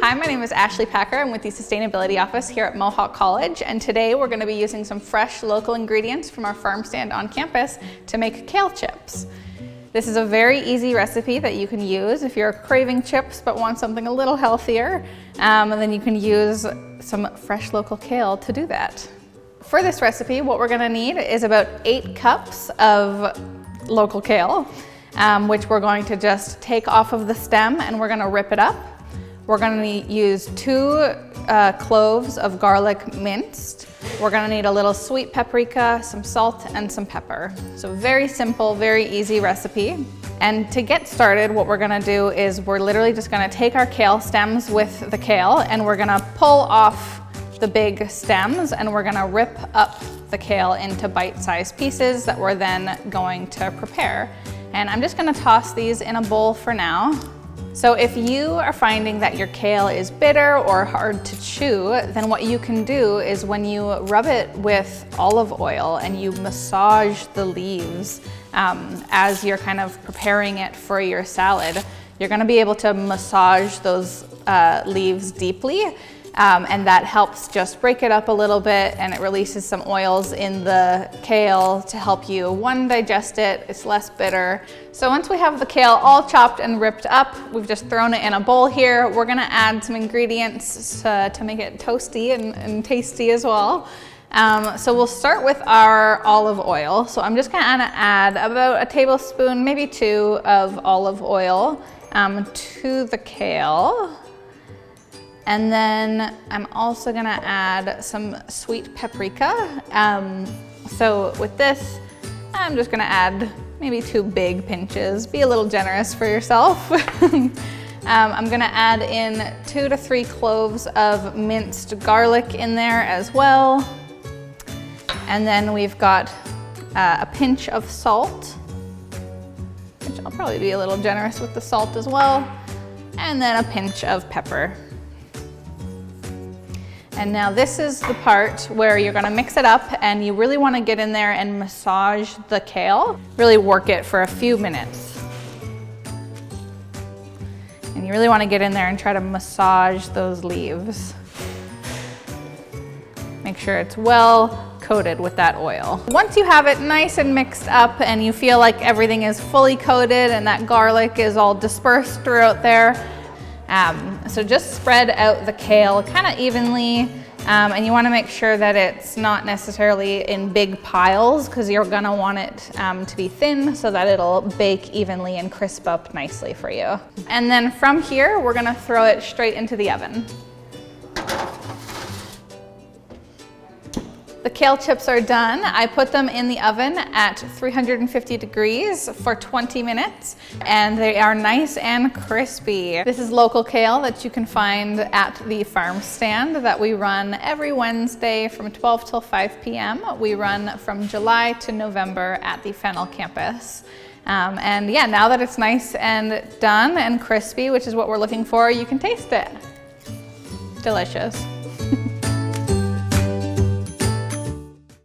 Hi, my name is Ashley Packer. I'm with the Sustainability Office here at Mohawk College, and today we're going to be using some fresh local ingredients from our farm stand on campus to make kale chips. This is a very easy recipe that you can use if you're craving chips but want something a little healthier, and then you can use some fresh local kale to do that. For this recipe, what we're going to need is about 8 cups of local kale, which we're going to just take off of the stem and we're going to rip it up. We're going to use 2 cloves of garlic minced. We're going to need a little sweet paprika, some salt, and some pepper. So very simple, very easy recipe. And to get started, what we're going to do is we're literally just going to take our kale stems with the kale and we're going to pull off the big stems and we're going to rip up the kale into bite-sized pieces that we're then going to prepare. And I'm just going to toss these in a bowl for now. So if you are finding that your kale is bitter or hard to chew, then what you can do is when you rub it with olive oil and you massage the leaves as you're kind of preparing it for your salad, you're going to be able to massage those leaves deeply. And that helps just break it up a little bit, and it releases some oils in the kale to help you, one, digest it, it's less bitter. So once we have the kale all chopped and ripped up, we've just thrown it in a bowl here. We're gonna add some ingredients to make it toasty and tasty as well. So we'll start with our olive oil. So I'm just gonna add about a tablespoon, maybe 2 of olive oil to the kale. And then I'm also gonna add some sweet paprika. So with this, I'm just gonna add maybe 2 big pinches. Be a little generous for yourself. I'm gonna add in 2 to 3 cloves of minced garlic in there as well. And then we've got a pinch of salt, which I'll probably be a little generous with the salt as well. And then a pinch of pepper. And now this is the part where you're gonna mix it up and you really wanna get in there and massage the kale. Really work it for a few minutes. And you really wanna get in there and try to massage those leaves. Make sure it's well coated with that oil. Once you have it nice and mixed up and you feel like everything is fully coated and that garlic is all dispersed throughout there, so just spread out the kale kind of evenly, and you want to make sure that it's not necessarily in big piles because you're going to want it to be thin so that it'll bake evenly and crisp up nicely for you. And then from here, we're going to throw it straight into the oven. The kale chips are done. I put them in the oven at 350 degrees for 20 minutes, and they are nice and crispy. This is local kale that you can find at the farm stand that we run every Wednesday from 12 till 5 p.m. We run from July to November at the Fennel campus. And yeah, now that it's nice and done and crispy, which is what we're looking for, you can taste it. Delicious.